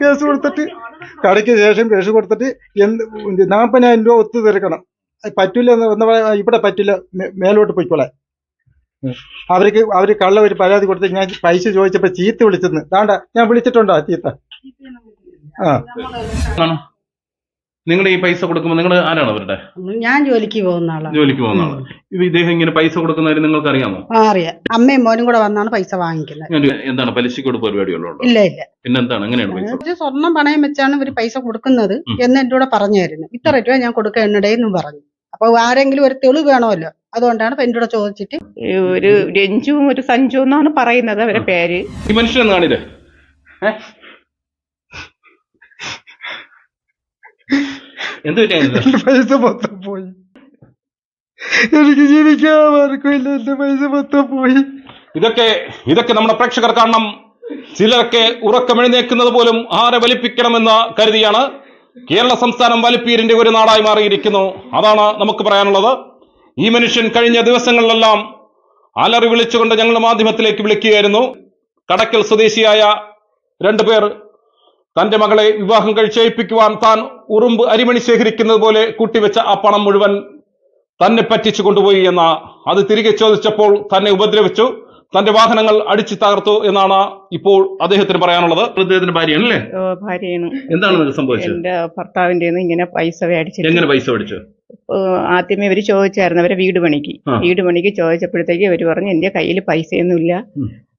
Case കൊടുത്തിട്ട് കടയ്ക്ക് ശേഷം കേസ് കൊടുത്തിട്ട് 40,000 രൂപ ഒത്തു തീർക്കണം. പറ്റൂല ഇവിടെ പറ്റില്ല, മേലോട്ട് പോയിക്കോളെ. അവര് കള്ള ഒരു പരാതി കൊടുത്ത് ഞാൻ പൈസ ചോദിച്ചപ്പോ ചീത്ത വിളിച്ചെന്ന്. താണ്ട ഞാൻ വിളിച്ചിട്ടുണ്ടോ ചീത്ത? നിങ്ങൾ ഈ പൈസ കൊടുക്കുമ്പോൾ നിങ്ങൾ ആരാണ് അവരുടെ? ഞാൻ ജോലിക്ക് പോകുന്ന ആളാണ്. ജോലിക്ക് പോകുന്ന ആളാണ്. ഇദ്ദേഹം ഇങ്ങനെ പൈസ കൊടുക്കുന്നവര് നിങ്ങൾക്ക് അറിയാമോ? അറിയാം. അമ്മയും മോനും കൂടെ വന്നാണ് പൈസ വാങ്ങിക്കുന്നത്. എന്താണ് പലിശ കൊടുപ്പ് പരിപാടിയുള്ളൂ? ഇല്ല ഇല്ല. പിന്നെന്താണ്? എങ്ങനെയാണ് പൈസ? സ്വർണം പണയം വെച്ചാണ് ഇവര് പൈസ കൊടുക്കുന്നത് എന്ന് എന്റെ കൂടെ പറഞ്ഞായിരുന്നു. ഇത്ര രൂപ ഞാൻ കൊടുക്കുക എന്നുടേന്നും പറഞ്ഞു. അപ്പൊ ആരെങ്കിലും ഒരു തെളിവ് വേണമല്ലോ, അതുകൊണ്ടാണ് എന്റെ കൂടെ ചോദിച്ചിട്ട്. ഒരു രഞ്ജുവും ഒരു സഞ്ജു എന്നാണ് പറയുന്നത് അവരുടെ പേര്. ഈ മനുഷ്യൻ കാണില്ലേ എന്ത് പൈസ മൊത്തം പോയി, എനിക്ക് ജീവിക്കാൻ മാർക്കില്ല, എന്റെ പൈസ മൊത്തം പോയി. ഇതൊക്കെ നമ്മുടെ പ്രേക്ഷകർ കാണണം. ചിലരൊക്കെ ഉറക്കമെഴുന്നേക്കുന്നത് പോലും ആരെ വലിപ്പിക്കണമെന്ന് കരുതിയാണ്. കേരള സംസ്ഥാനം വലിപ്പീരിന്റെ ഒരു നാടായി മാറിയിരിക്കുന്നു. അതാണ് നമുക്ക് പറയാനുള്ളത്. ഈ മനുഷ്യൻ കഴിഞ്ഞ ദിവസങ്ങളിലെല്ലാം അലറി വിളിച്ചുകൊണ്ട് ഞങ്ങൾ മാധ്യമത്തിലേക്ക് വിളിക്കുകയായിരുന്നു. കടക്കൽ സ്വദേശിയായ 2 പേർ തന്റെ മകളെ വിവാഹം കഴിച്ചേൽപ്പിക്കുവാൻ താൻ ഉറുമ്പ് അരിമണി ശേഖരിക്കുന്നത് പോലെ കൂട്ടിവെച്ച ആ പണം മുഴുവൻ തന്നെ പറ്റിച്ചു കൊണ്ടുപോയി എന്ന, അത് തിരികെ ചോദിച്ചപ്പോൾ തന്നെ ഉപദ്രവിച്ചു, തന്റെ വാഹനങ്ങൾ അടിച്ചു തകർത്തു എന്നാണ് ഇപ്പോൾ അദ്ദേഹത്തിന് പറയാനുള്ളത്. അദ്ദേഹത്തിന്റെ ഭാര്യയാണല്ലേ? ഭാര്യയാണ്. എന്താണ് സംഭവിച്ചത്? എന്റെ ഭർത്താവിന്റെ ഇങ്ങനെ പൈസ മേടിച്ചു. എങ്ങനെ പൈസ മേടിച്ചു? ആദ്യമേ ഇവര് ചോദിച്ചായിരുന്നു, അവരെ വീട് പണിക്ക് ചോദിച്ചപ്പോഴത്തേക്ക് ഇവര് പറഞ്ഞു എന്റെ കയ്യിൽ പൈസയൊന്നുമില്ല,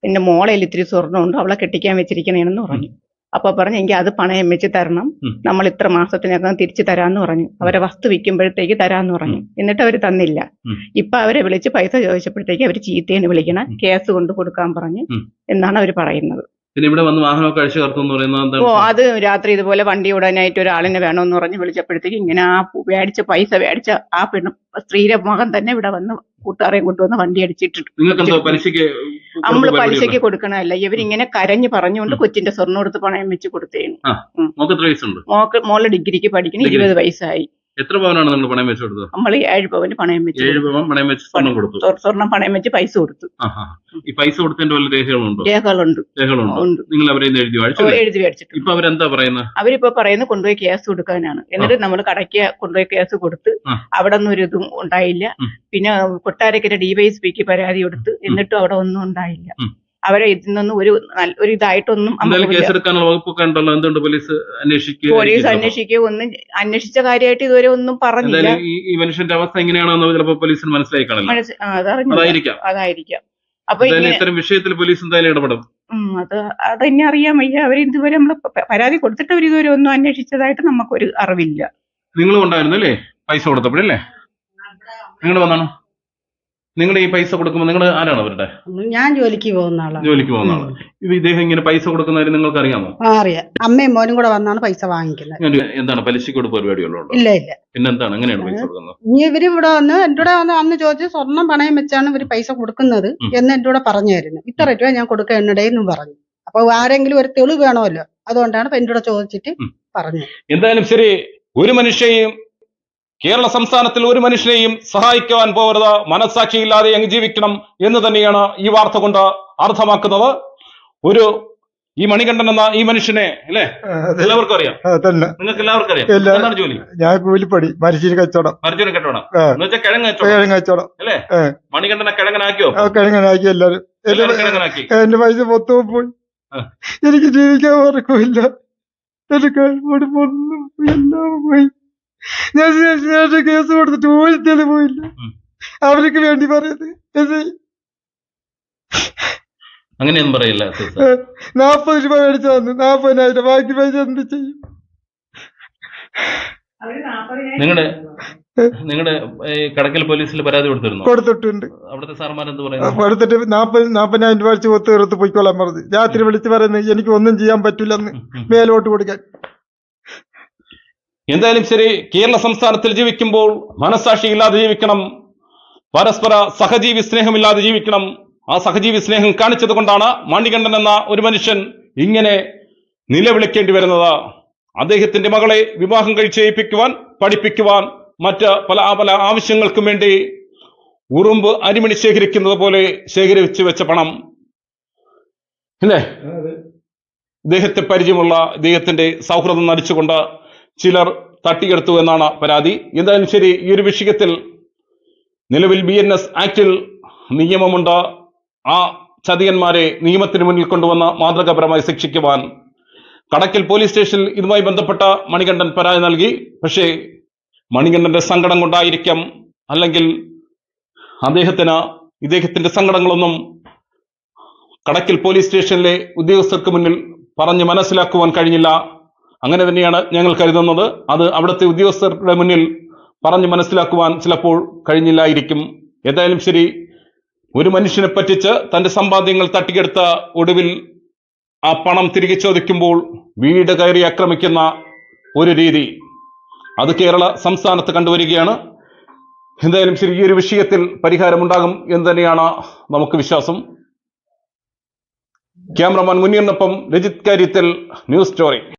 എന്റെ മോളയിൽ ഇത്തിരി സ്വർണ്ണമുണ്ട്, അവളെ കെട്ടിക്കാൻ വെച്ചിരിക്കണേന്ന് പറഞ്ഞു. അപ്പൊ പറഞ്ഞു എനിക്ക് അത് പണയം വെച്ച് തരണം, നമ്മൾ ഇത്ര മാസത്തിനകം തിരിച്ചു തരാന്ന് പറഞ്ഞു. അവരെ വസ്തു വിൽക്കുമ്പോഴത്തേക്ക് തരാന്ന് പറഞ്ഞു. എന്നിട്ട് അവര് തന്നില്ല. ഇപ്പൊ അവരെ വിളിച്ച് പൈസ ചോദിച്ചപ്പോഴത്തേക്ക് അവര് ചീത്തയെന്ന് വിളിക്കണം, കേസ് കൊണ്ട് കൊടുക്കാൻ പറഞ്ഞു എന്നാണ് അവര് പറയുന്നത്. പിന്നെ ഇവിടെ വന്ന് വാഹനമൊക്കെ അഴിച്ചു കയർത്തു പറയുന്നത്? അത് രാത്രി ഇതുപോലെ വണ്ടി ഓടാനായിട്ട് ഒരാളിനെ വേണമെന്ന് പറഞ്ഞ് വിളിച്ചപ്പോഴത്തേക്ക് ഇങ്ങനെ ആ പൈസ മേടിച്ച ആ സ്ത്രീയുടെ മകൻ തന്നെ ഇവിടെ വന്ന് കൂട്ടുകാരെയും കൊണ്ടുവന്ന് വണ്ടി അടിച്ചിട്ടിട്ടു. നമ്മള് പലിശക്ക് കൊടുക്കണമല്ല, ഇവരിങ്ങനെ കരഞ്ഞു പറഞ്ഞുകൊണ്ട് കൊച്ചിന്റെ സ്വർണ്ണം എടുത്ത് പണയം വെച്ച് കൊടുത്തേനു. മോള് ഡിഗ്രിക്ക് പഠിക്കുന്ന 20 വയസ്സായി. എത്ര പവനാണ് നിങ്ങൾ പണയം വെച്ച് കൊടുത്തത്? നമ്മൾ 7 പവന് പണയം വെച്ച്. 7 പവൻ പണയം വെച്ച് സ്വർണ്ണം കൊടുത്തു. സ്വർണ്ണം പണയം വെച്ച് പൈസ കൊടുത്തു. ഈ പൈസ കൊടുത്തതിന്റെ വല്ല രേഖകളുണ്ടോ? രേഖകളുണ്ട്. നിങ്ങൾ അവരെ എഴുതി മേടിച്ചിട്ട് ഇപ്പൊ അവരെന്താ പറയുന്നത്? അവരിപ്പോ പറയുന്നത് കൊണ്ടുപോയി കേസ് കൊടുക്കാനാണ്. എന്നിട്ട് നമ്മൾ കടയ്ക്ക് കൊണ്ടുപോയി കേസ് കൊടുത്ത് അവിടെ ഒന്നും ഒരു ഇതും ഉണ്ടായില്ല. പിന്നെ കൊട്ടാരക്കര DYSPക്ക് പരാതി കൊടുത്ത്, എന്നിട്ടും അവിടെ ഒന്നും ഉണ്ടായില്ല. അവരെ ഇതിനൊന്നും ഒരു ഇതായിട്ടൊന്നും പോലീസ് അന്വേഷിക്കുകയോ ഒന്നും അന്വേഷിച്ച കാര്യമായിട്ട് ഇതുവരെ ഒന്നും പറഞ്ഞില്ല. ഈ മനുഷ്യന്റെ അവസ്ഥ എങ്ങനെയാണെന്ന് ചിലപ്പോൾ പോലീസിന് അതായിരിക്കാം. അപ്പൊ ഇത്തരം വിഷയത്തിൽ പോലീസ് എന്തായാലും ഇടപെടും. അതെന്നെ അറിയാൻ വയ്യ. അവർ ഇതുവരെ നമ്മള് പരാതി കൊടുത്തിട്ട് അവർ ഇതുവരെ ഒന്നും അന്വേഷിച്ചതായിട്ട് നമുക്കൊരു അറിവില്ല. നിങ്ങളും ഉണ്ടായിരുന്നല്ലേ പൈസ കൊടുത്തപ്പോഴല്ലേ? നിങ്ങൾ വന്നാണോ? നിങ്ങൾ ഈ പൈസ കൊടുക്കുമ്പോൾ നിങ്ങൾ ആരാണ് അവരുടെ? ഞാൻ ജോലിക്ക് പോകുന്ന ആളാണ്. ജോലിക്ക് പോകുന്ന ആളാണ്. ഇദ്ദേഹം ഇങ്ങനെ പൈസ കൊടുക്കുന്നവര് നിങ്ങൾക്ക് അറിയാമോ? അറിയാം. അമ്മയും മോനും കൂടെ വന്നാണ് പൈസ വാങ്ങിക്കുന്നത്. എന്താണ് പലിശ കൊടുപ്പ് പരിപാടിയുള്ളൂ? ഇല്ല ഇല്ല. പിന്നെന്താണ്? എങ്ങനെയാണ് പൈസ കൊടുക്കുന്നത്? ഇവര് ഇവിടെ വന്ന് എന്റെ കൂടെ അന്ന് ചോദിച്ചു സ്വർണം പണയം വെച്ചാണ് ഇവര് പൈസ കൊടുക്കുന്നത് എന്ന് എന്റെ കൂടെ പറഞ്ഞായിരുന്നു. ഇത്ര രൂപ ഞാൻ കൊടുക്കുക എന്നുടേന്നും പറഞ്ഞു. അപ്പൊ ആരെങ്കിലും ഒരു തെളിവ് വേണമല്ലോ, അതുകൊണ്ടാണ് എന്റെ കൂടെ ചോദിച്ചിട്ട് പറഞ്ഞു. എന്തായാലും ശരി, ഒരു മനുഷ്യയും കേരള സംസ്ഥാനത്തിൽ ഒരു മനുഷ്യനെയും സഹായിക്കുവാൻ പോകരുത്, മനസ്സാക്ഷിയില്ലാതെ അങ്ങ് ജീവിക്കണം എന്ന് തന്നെയാണ് ഈ വാർത്ത കൊണ്ട് അർത്ഥമാക്കുന്നത്. ഈ മണികണ്ഠൻ എന്ന ഈ മനുഷ്യനെ അല്ലേ എല്ലാവർക്കും അറിയാം? നിങ്ങൾക്ക് എല്ലാവർക്കും അറിയാം. എന്താണ് ജോലി? ഞാൻ കൂലിപ്പടി, മരിച്ചിരി കച്ചവടം. എന്ന് വെച്ചാൽ കിഴങ്ങ് കച്ചവടം അല്ലേ? മണികണ്ഠനെ കിഴങ്ങനാക്കിയോ? കിഴങ്ങനാക്കി. എല്ലാരും കിഴങ്ങനാക്കി. എന്റെ പൈസ മൊത്തവും പോയി, എനിക്ക് ജീവിക്കാൻ മാർക്കില്ല, എന്റെ ഒന്നും എല്ലാം പോയി. ഞാൻ കേസ് കൊടുത്തിട്ട് ഒരു തെളിവില്ല. അവർക്ക് വേണ്ടി പറയുന്നത് അങ്ങനെയൊന്നും പറയില്ല. 40 രൂപ മേടിച്ചു തന്നു, 40,000. ബാക്കി പൈസ എന്ത് ചെയ്യും? നിങ്ങളുടെ കടക്കൽ പോലീസിൽ പരാതി കൊടുത്തിട്ടുണ്ട്. അവിടുത്തെ സാർമാരെന്ത് പറയുന്നു? കൊടുത്തിട്ട് 40,000 രൂപ വെച്ച് ഒത്തുതീർത്ത് പോയിക്കോളാൻ പറഞ്ഞു. രാത്രി വിളിച്ച് പറയുന്നത് എനിക്ക് ഒന്നും ചെയ്യാൻ പറ്റില്ലെന്ന്, മേലോട്ട് കൊടുക്കാൻ. എന്തായാലും ശരി, കേരള സംസ്ഥാനത്തിൽ ജീവിക്കുമ്പോൾ മനസ്സാക്ഷിയില്ലാതെ ജീവിക്കണം, പരസ്പര സഹജീവി സ്നേഹമില്ലാതെ ജീവിക്കണം. ആ സഹജീവി സ്നേഹം കാണിച്ചത് കൊണ്ടാണ് മണികണ്ഠൻ എന്ന ഒരു മനുഷ്യൻ ഇങ്ങനെ നിലവിളിക്കേണ്ടി വരുന്നത്. അദ്ദേഹത്തിന്റെ മകളെ വിവാഹം കഴിച്ചേൽപ്പിക്കുവാൻ, പഠിപ്പിക്കുവാൻ, മറ്റ് പല ആവശ്യങ്ങൾക്കും വേണ്ടി ഉറുമ്പ് അരിമണി ശേഖരിക്കുന്നത് പോലെ ശേഖരിച്ചു വെച്ച പണം അല്ലേ? ഇദ്ദേഹത്തെ പരിചയമുള്ള ഇദ്ദേഹത്തിന്റെ സൗഹൃദം നടിച്ചുകൊണ്ട് ചിലർ തട്ടിയെടുത്തു എന്നാണ് പരാതി. എന്തായാലും ശരി, ഈ ഒരു വിഷയത്തിൽ നിലവിൽ BNS ആക്ടിൽ നിയമമുണ്ട്. ആ ചതിയന്മാരെ നിയമത്തിന് മുന്നിൽ കൊണ്ടുവന്ന് മാതൃകാപരമായി ശിക്ഷിക്കുവാൻ കടക്കൽ പോലീസ് സ്റ്റേഷനിൽ ഇതുമായി ബന്ധപ്പെട്ട മണികണ്ഠൻ പരാതി നൽകി. പക്ഷേ മണികണ്ഠന്റെ സങ്കടം കൊണ്ടായിരിക്കാം, അല്ലെങ്കിൽ ഇദ്ദേഹത്തിന്റെ സങ്കടങ്ങളൊന്നും കടക്കൽ പോലീസ് സ്റ്റേഷനിലെ ഉദ്യോഗസ്ഥർക്ക് മുന്നിൽ പറഞ്ഞ് മനസ്സിലാക്കുവാൻ കഴിഞ്ഞില്ല. അങ്ങനെ തന്നെയാണ് ഞങ്ങൾ കരുതുന്നത്. അത് അവിടുത്തെ ഉദ്യോഗസ്ഥരുടെ മുന്നിൽ പറഞ്ഞ് മനസ്സിലാക്കുവാൻ ചിലപ്പോൾ കഴിഞ്ഞില്ലായിരിക്കും. ഏതായാലും ശരി, ഒരു മനുഷ്യനെ പറ്റിച്ച് തന്റെ സമ്പാദ്യങ്ങൾ തട്ടിയെടുത്ത ഒടുവിൽ ആ പണം തിരികെ ചോദിക്കുമ്പോൾ വീട് കയറി ആക്രമിക്കുന്ന ഒരു രീതി അത് കേരള സംസ്ഥാനത്ത് കണ്ടുവരികയാണ്. എന്തായാലും ശരി, ഈ ഒരു വിഷയത്തിൽ പരിഹാരമുണ്ടാകും എന്ന് തന്നെയാണ് നമുക്ക് വിശ്വാസം. ക്യാമറമാൻ മുനീറിനൊപ്പം രജിത് കാര്യത്തിൽ, ന്യൂസ് സ്റ്റോറി.